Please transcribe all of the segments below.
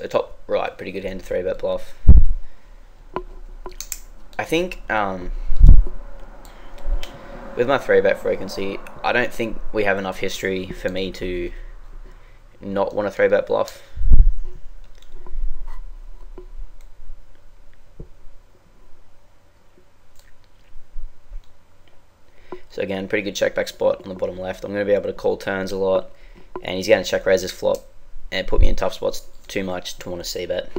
So top right, pretty good hand to 3-bet bluff. I think with my 3-bet frequency, I don't think we have enough history for me to not want a 3-bet bluff. So again, pretty good check back spot on the bottom left. I'm going to be able to call turns a lot, and he's going to check raise this flop and put me in tough spots too much to want to c-bet.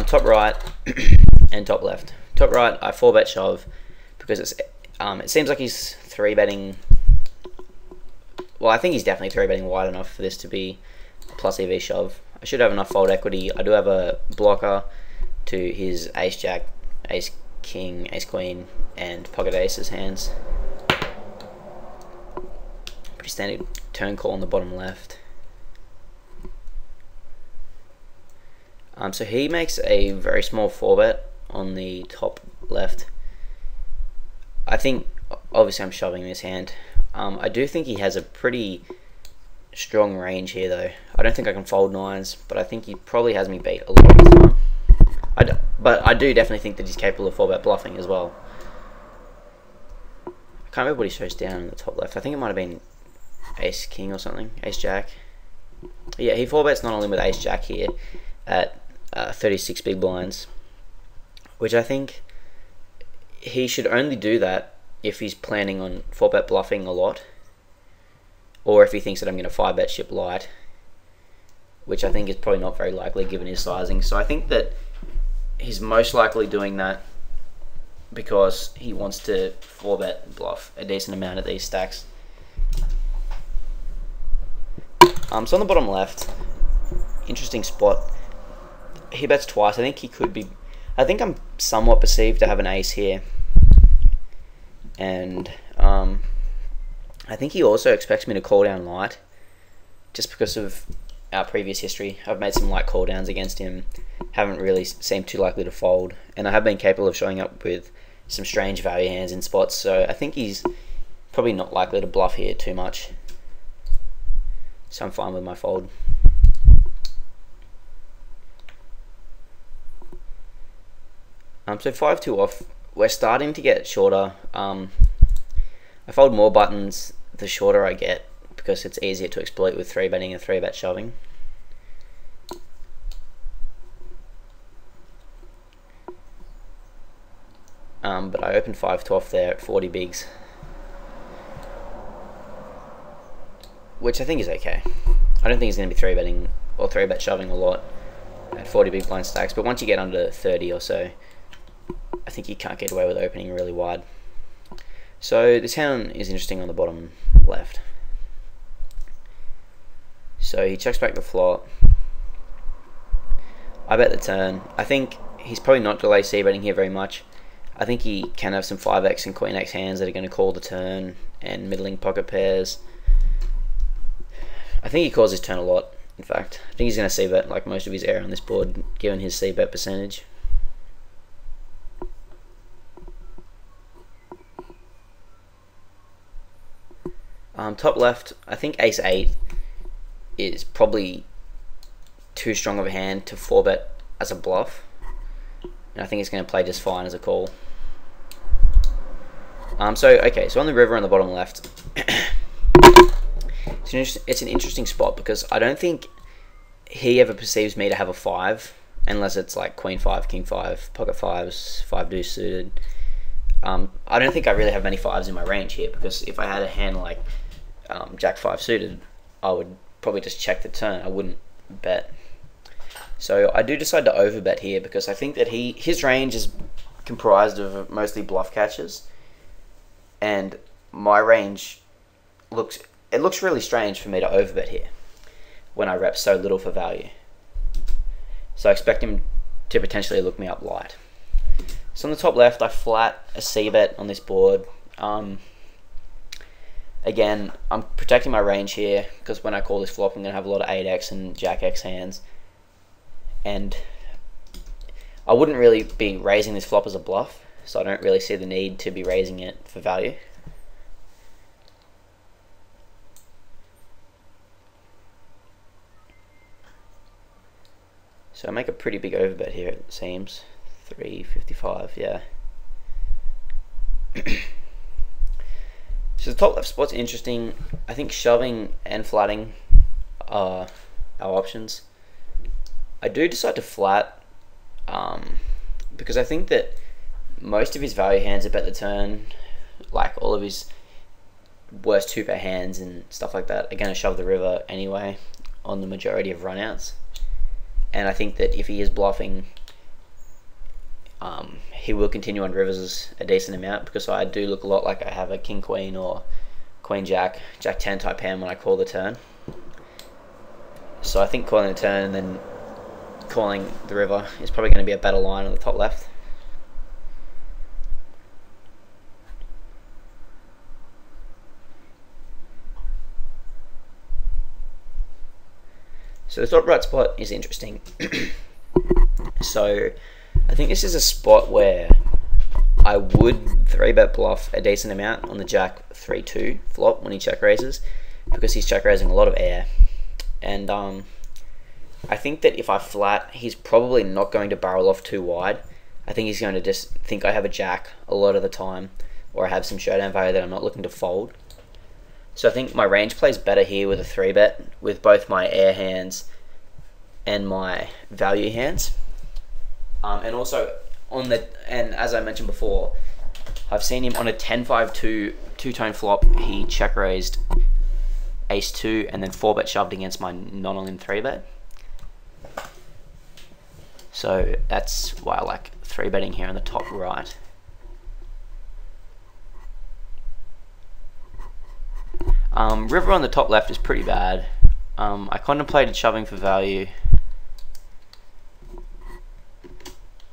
Top right and top left. Top right, I 4-bet shove because it seems like he's 3-betting. Well, I think he's definitely 3-betting wide enough for this to be a plus EV shove. I should have enough fold equity. I do have a blocker to his ace jack, ace king, ace queen, and pocket aces hands. Pretty standard turn call on the bottom left. So he makes a very small 4-bet on the top left. I think, obviously I'm shoving this hand. I do think he has a pretty strong range here though. I don't think I can fold nines, but I think he probably has me beat a lot of the time. But I do definitely think that he's capable of 4-bet bluffing as well. I can't remember what he shows down in the top left. I think it might have been ace king or something, ace jack. Yeah, he 4-bets not only with ace jack here at 36 big blinds, which I think he should only do that if he's planning on 4-bet bluffing a lot, or if he thinks that I'm going to 5-bet ship light, which I think is probably not very likely given his sizing. So I think that he's most likely doing that because he wants to 4-bet bluff a decent amount of these stacks. So on the bottom left, interesting spot. He bets twice. I think I'm somewhat perceived to have an ace here, and I think he also expects me to call down light, just because of our previous history. I've made some light call downs against him, haven't really seemed too likely to fold, and I have been capable of showing up with some strange value hands in spots, so I think he's probably not likely to bluff here too much, so I'm fine with my fold. So 5-2 off, we're starting to get shorter. I fold more buttons the shorter I get because it's easier to exploit with 3-betting and 3-bet shoving. But I opened 5-2 off there at 40 bigs, which I think is okay. I don't think he's going to be 3-betting or 3-bet shoving a lot at 40 big blind stacks, but once you get under 30 or so, I think you can't get away with opening really wide. So this hand is interesting on the bottom left. So he checks back the flop. I bet the turn. I think he's probably not delay c-betting here very much. I think he can have some 5x and queen x hands that are going to call the turn and middling pocket pairs. I think he calls his turn a lot, in fact. I think he's going to c-bet like most of his air on this board, given his c-bet percentage. Top left, I think ace-8 is probably too strong of a hand to 4-bet as a bluff, and I think it's going to play just fine as a call. Okay, so on the river on the bottom left, it's an interesting spot because I don't think he ever perceives me to have a 5 unless it's like queen 5, king 5, pocket 5s, 5 deuce suited. I don't think I really have many 5s in my range here, because if I had a hand like jack 5 suited, I would probably just check the turn. I wouldn't bet. So I do decide to overbet here because I think that his range is comprised of mostly bluff catches, and my range looks really strange for me to overbet here when I rep so little for value. So I expect him to potentially look me up light. So on the top left, I flat a c-bet on this board. Again, I'm protecting my range here because when I call this flop, I'm going to have a lot of 8x and jack x hands. And I wouldn't really be raising this flop as a bluff, so I don't really see the need to be raising it for value. So I make a pretty big overbet here, it seems. 355, yeah. So the top left spot's interesting. I think shoving and flatting are our options. I do decide to flat because I think that most of his value hands at bet the turn, like all of his worst two-bet hands and stuff like that, are going to shove the river anyway on the majority of runouts. And I think that if he is bluffing, he will continue on rivers a decent amount, because I do look a lot like I have a king queen or queen jack, jack 10 type hand when I call the turn. So I think calling the turn and then calling the river is probably going to be a better line on the top left. So the top right spot is interesting. So I think this is a spot where I would 3-bet bluff a decent amount on the jack 3-2 flop when he check raises, because he's check raising a lot of air. And I think that if I flat, he's probably not going to barrel off too wide. I think he's going to just think I have a jack a lot of the time, or I have some showdown value that I'm not looking to fold. So I think my range plays better here with a 3-bet with both my air hands and my value hands. And also and as I mentioned before, I've seen him on a 10-5-2 two-tone flop. He check raised ace-2 and then 4-bet shoved against my non-all-in 3-bet. So that's why I like 3-betting here on the top right. River on the top left is pretty bad. I contemplated shoving for value.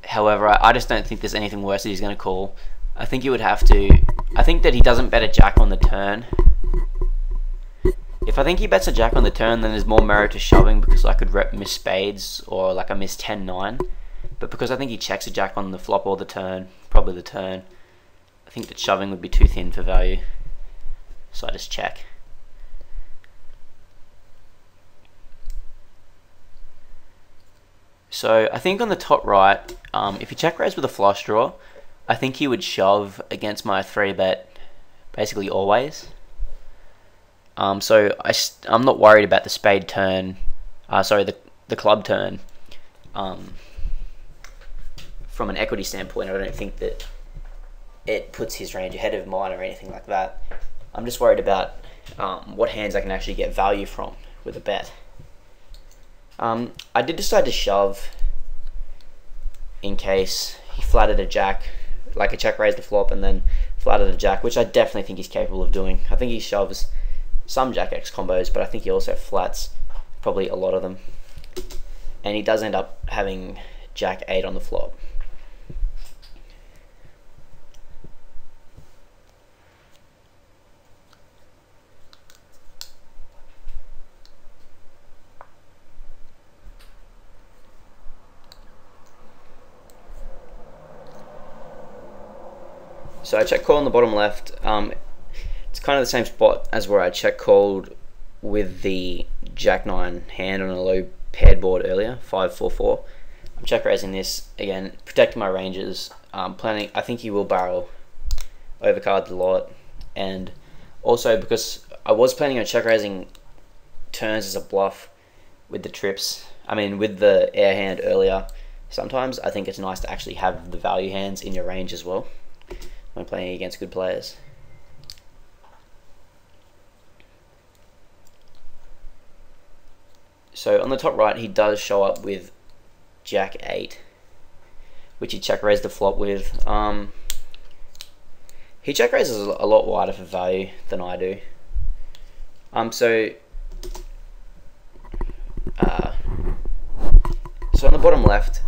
However, I just don't think there's anything worse that he's going to call. I think he would have to. I think that he doesn't bet a jack on the turn. If I think he bets a jack on the turn, then there's more merit to shoving, because I could rep miss spades or like I miss 10-9. But because I think he checks a jack on the flop or the turn, probably the turn, I think that shoving would be too thin for value. So I just check. So I think on the top right, if he check raised with a flush draw, I think he would shove against my 3-bet basically always. So I'm not worried about the spade turn, the club turn. From an equity standpoint, I don't think that it puts his range ahead of mine or anything like that. I'm just worried about what hands I can actually get value from with a bet. I did decide to shove in case he flatted a jack, like a check raised the flop and then flatted a jack, which I definitely think he's capable of doing. I think he shoves some jack X combos, but I think he also flats probably a lot of them. And he does end up having jack 8 on the flop. So I check call on the bottom left. It's kind of the same spot as where I check called with the jack 9 hand on a low paired board earlier, 5-4-4. I'm check raising this again, protecting my ranges. Planning. I think he will barrel, overcard a lot, and also because I was planning on check raising turns as a bluff with the trips. I mean, with the air hand earlier. Sometimes I think it's nice to actually have the value hands in your range as well when playing against good players. So on the top right, he does show up with jack 8, which he check raised the flop with. He check raises a lot wider for value than I do. So on the bottom left,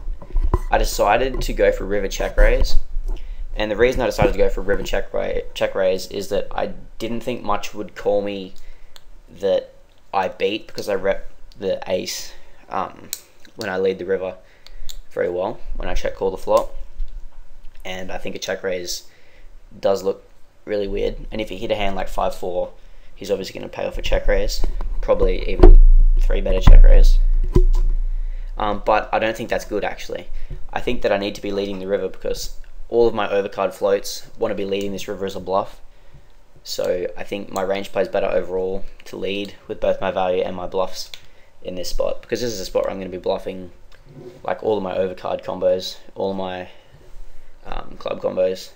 I decided to go for river check raise. And the reason I decided to go for river check raise is that I didn't think much would call me that I beat, because I rep the ace when I lead the river very well when I check call the flop. And I think a check raise does look really weird. And if he hit a hand like 5-4, he's obviously going to pay off a check raise, probably even 3-bet check raise. But I don't think that's good actually. I think that I need to be leading the river because all of my overcard floats want to be leading this river as a bluff. So I think my range plays better overall to lead with both my value and my bluffs in this spot, because this is a spot where I'm going to be bluffing like all of my overcard combos, all of my club combos.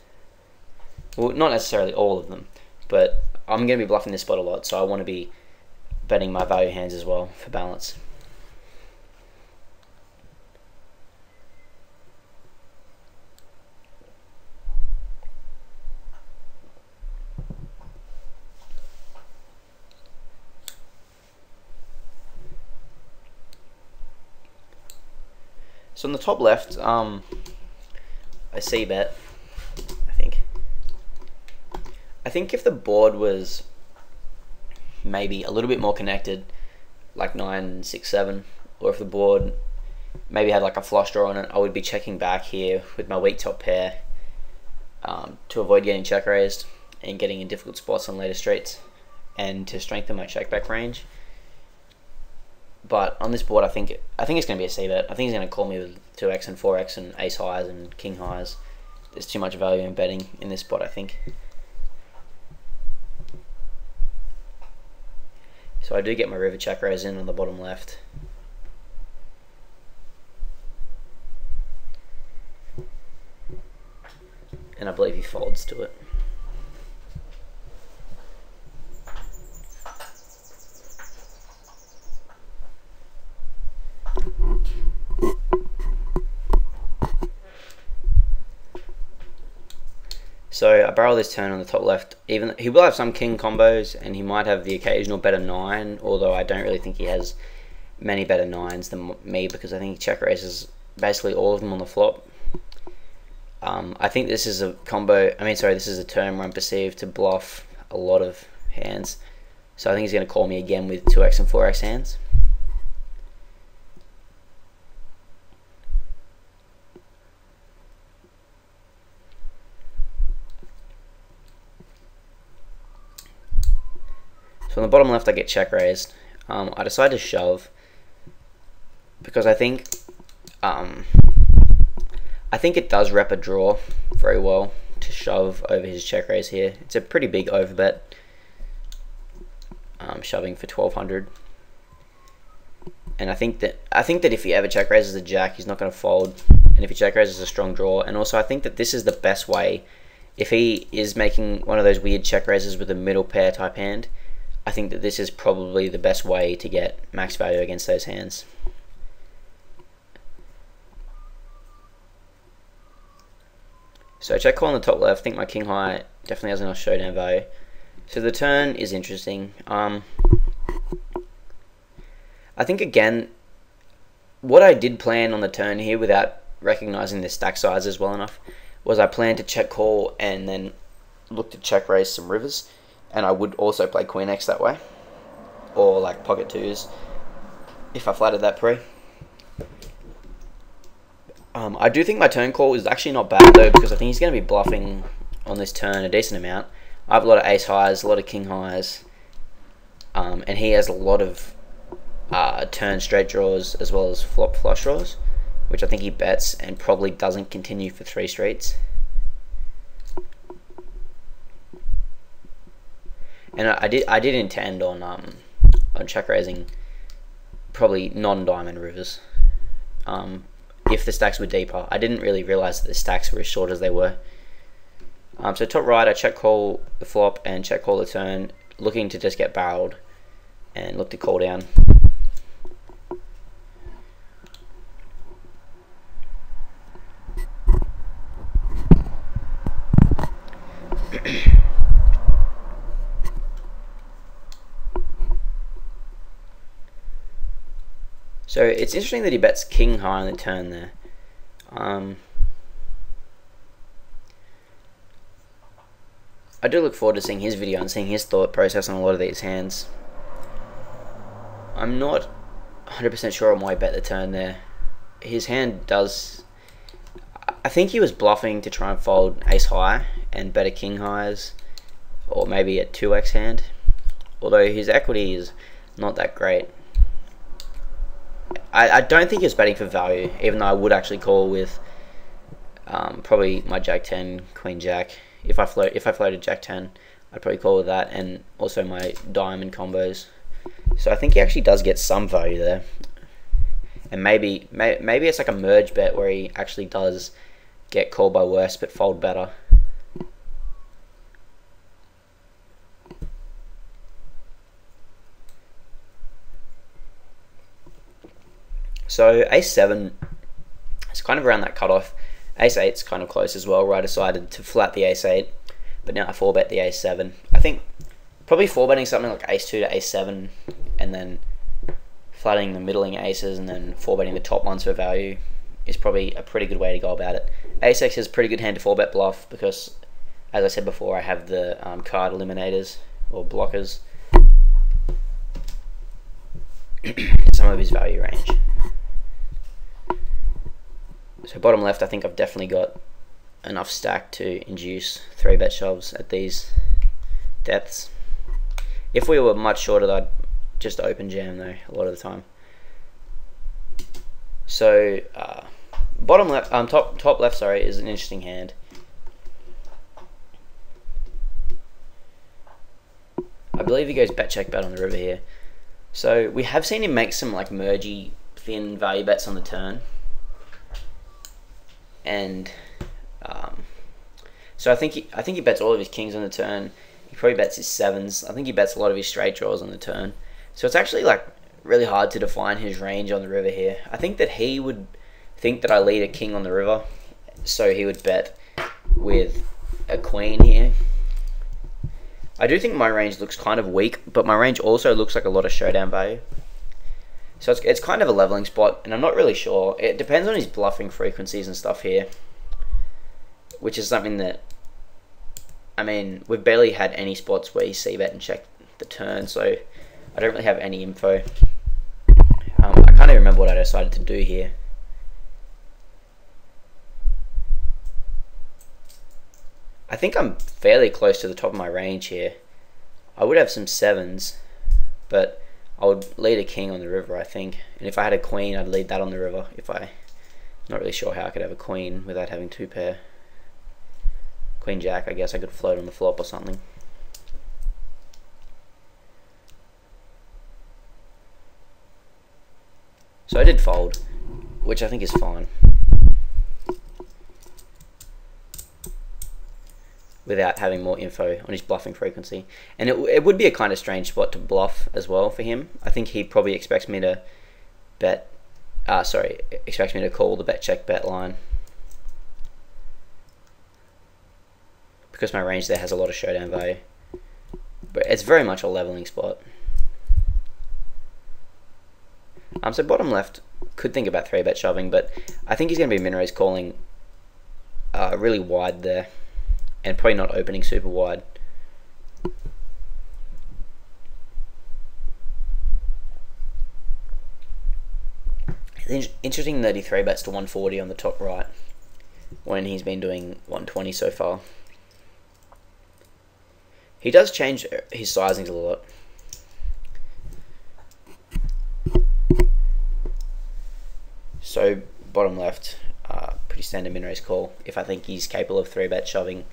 Well, not necessarily all of them, but I'm going to be bluffing this spot a lot, so I want to be betting my value hands as well for balance. So on the top left, I see bet. I think if the board was maybe a little bit more connected, like 9, 6, 7, or if the board maybe had like a flush draw on it, I would be checking back here with my weak top pair to avoid getting check raised and getting in difficult spots on later streets, and to strengthen my check back range. But on this board, I think it's going to be a C bet. I think he's going to call me with 2x and 4x and ace highs and king highs. There's too much value in betting in this spot, I think. So I do get my river check raise in on the bottom left. And I believe he folds to it. So I barrel this turn on the top left. Even he will have some king combos, and he might have the occasional better 9, although I don't really think he has many better 9s than me, because I think he check raises basically all of them on the flop. I think this is a this is a turn where I'm perceived to bluff a lot of hands. So I think he's going to call me again with 2x and 4x hands. So on the bottom left I get check raised. I decide to shove because I think it does rep a draw very well to shove over his check raise here. It's a pretty big overbet, shoving for 1200. And I think that if he ever check raises a jack, he's not going to fold. And if he check raises a strong draw, and also I think that this is the best way. If he is making one of those weird check raises with a middle pair type hand, I think that this is probably the best way to get max value against those hands. So check call on the top left. I think my king high definitely has enough showdown value. So the turn is interesting. I think again, what I did plan on the turn here without recognizing the stack sizes well enough was I planned to check call and then look to check raise some rivers. And I would also play Queen X that way, or like pocket 2s if I flatted that pre. I do think my turn call is actually not bad though, because I think he's going to be bluffing on this turn a decent amount. I have a lot of ace highs, a lot of king highs, and he has a lot of turn straight draws as well as flop flush draws, which I think he bets and probably doesn't continue for 3 streets. And I did intend on check raising probably non-diamond rivers if the stacks were deeper. I didn't really realize that the stacks were as short as they were. So top right, I check call the flop and check call the turn, looking to just get barreled and look to call down. So it's interesting that he bets king high on the turn there. I do look forward to seeing his video and seeing his thought process on a lot of these hands. I'm not 100% sure on why he bet the turn there. His hand does... I think he was bluffing to try and fold ace high and bet a king highs, or maybe a 2x hand. Although his equity is not that great. I don't think he was betting for value, even though I would actually call with probably my Jack 10, Queen Jack. If I floated Jack 10, I'd probably call with that, and also my diamond combos. So I think he actually does get some value there, and maybe it's like a merge bet where he actually does get called by worse but fold better. So ace-7 is kind of around that cutoff. Ace-8's kind of close as well, where I decided to flat the ace-8, but now I 4-bet the ace-7. I think probably 4-betting something like ace-2 to ace-7, and then flattening the middling aces, and then 4-betting the top ones for value is probably a pretty good way to go about it. Ace-X is a pretty good hand to 4-bet bluff because, as I said before, I have the card eliminators, or blockers, some of his value range. So bottom left, I think I've definitely got enough stack to induce 3-bet shoves at these depths. If we were much shorter, I'd just open jam though a lot of the time. So bottom left, top left, sorry, is an interesting hand. I believe he goes bet check bet on the river here. So we have seen him make some like mergy thin value bets on the turn. And so I think he bets all of his kings on the turn. He probably bets his 7s. I think he bets a lot of his straight draws on the turn. So it's actually like really hard to define his range on the river here. I think that he would think that I lead a king on the river, so he would bet with a queen here. I do think my range looks kind of weak, but my range also looks like a lot of showdown value. So it's kind of a leveling spot, and I'm not really sure. It depends on his bluffing frequencies and stuff here, which is something that, I mean, we've barely had any spots where he's c-bet and check the turn, so I don't really have any info. I can't even remember what I decided to do here. I think I'm fairly close to the top of my range here. I would have some 7s, but I would lead a king on the river, I think. And if I had a queen, I'd lead that on the river. Not really sure how I could have a queen without having 2 pair. Queen Jack, I guess I could float on the flop or something. So I did fold, which I think is fine, without having more info on his bluffing frequency. And it would be a kind of strange spot to bluff as well for him. I think he probably expects me to expects me to call the bet check bet line, because my range there has a lot of showdown value. But it's very much a leveling spot. So bottom left could think about 3-bet shoving, but I think he's going to be min-raise calling really wide there, and probably not opening super wide. It's interesting that he 3-bets to 140 on the top right, when he's been doing 120 so far. He does change his sizings a lot. So bottom left, pretty standard min-raise call if I think he's capable of 3-bet shoving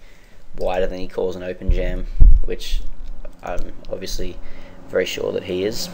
wider than he calls an open jam, which I'm obviously very sure that he is.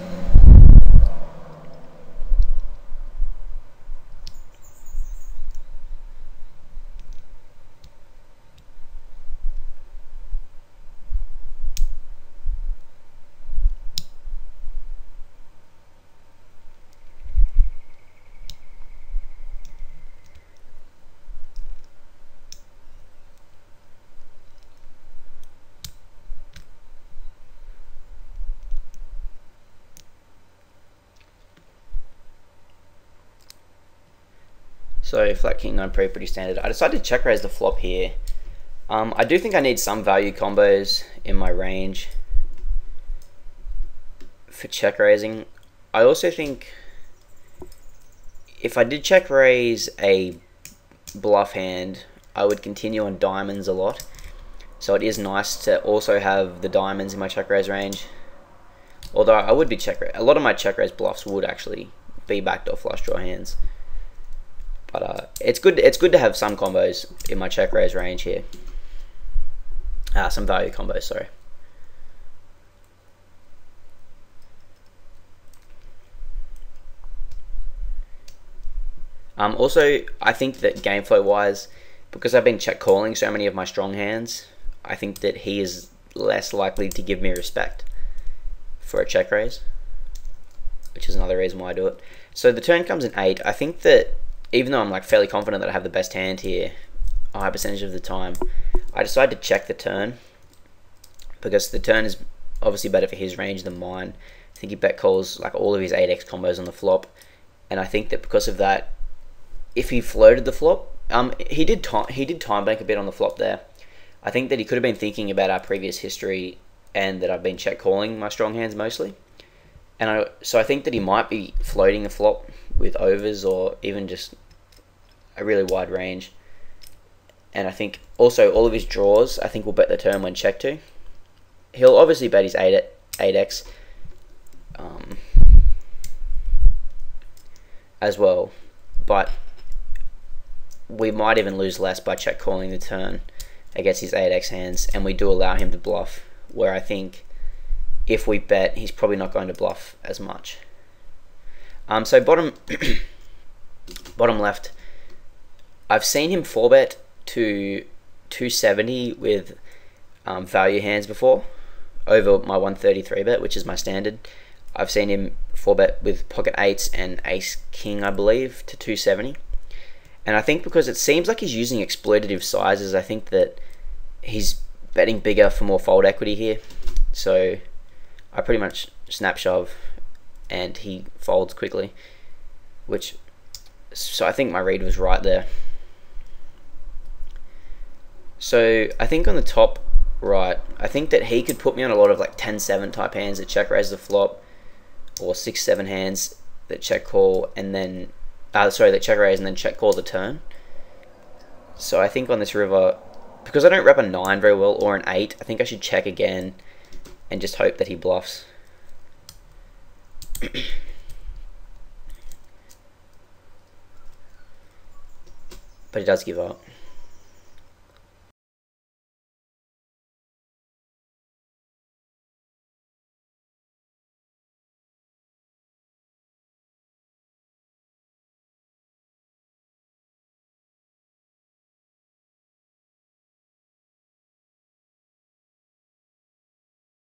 So flat king 9 pretty standard. I decided to check raise the flop here. I do think I need some value combos in my range for check raising. I also think if I did check raise a bluff hand, I would continue on diamonds a lot. So it is nice to also have the diamonds in my check raise range. Although I would be a lot of my check raise bluffs would actually be backdoor flush draw hands. But it's good to have some combos in my check raise range here. Some value combos, sorry. Also, I think that game flow wise, because I've been check calling so many of my strong hands, I think that he is less likely to give me respect for a check raise, which is another reason why I do it. So the turn comes in 8. I think that even though I'm like fairly confident that I have the best hand here a high percentage of the time, I decide to check the turn because the turn is obviously better for his range than mine. I think he bet calls like all of his 8x combos on the flop, and I think that because of that, if he floated the flop, he did time bank a bit on the flop there. I think that he could have been thinking about our previous history and that I've been check calling my strong hands mostly, and so I think that he might be floating the flop with overs or even just a really wide range. And I think also all of his draws, I think, will bet the turn when check to. He'll obviously bet his 8x as well, but we might even lose less by check calling the turn against his 8x hands, and we do allow him to bluff, where I think if we bet, he's probably not going to bluff as much. So bottom bottom left, I've seen him 4-bet to 270 with value hands before, over my 133 bet, which is my standard. I've seen him 4-bet with pocket 8s and ace king, I believe, to 270. And I think because it seems like he's using exploitative sizes, I think that he's betting bigger for more fold equity here. So I pretty much snap shove and he folds quickly, so I think my read was right there. So I think on the top right, I think that he could put me on a lot of like 10-7 type hands that check raise the flop, or 6-7 hands that check call and then that check raise and then check call the turn. So I think on this river, because I don't rep a 9 very well or an 8, I think I should check again and just hope that he bluffs. But he does give up.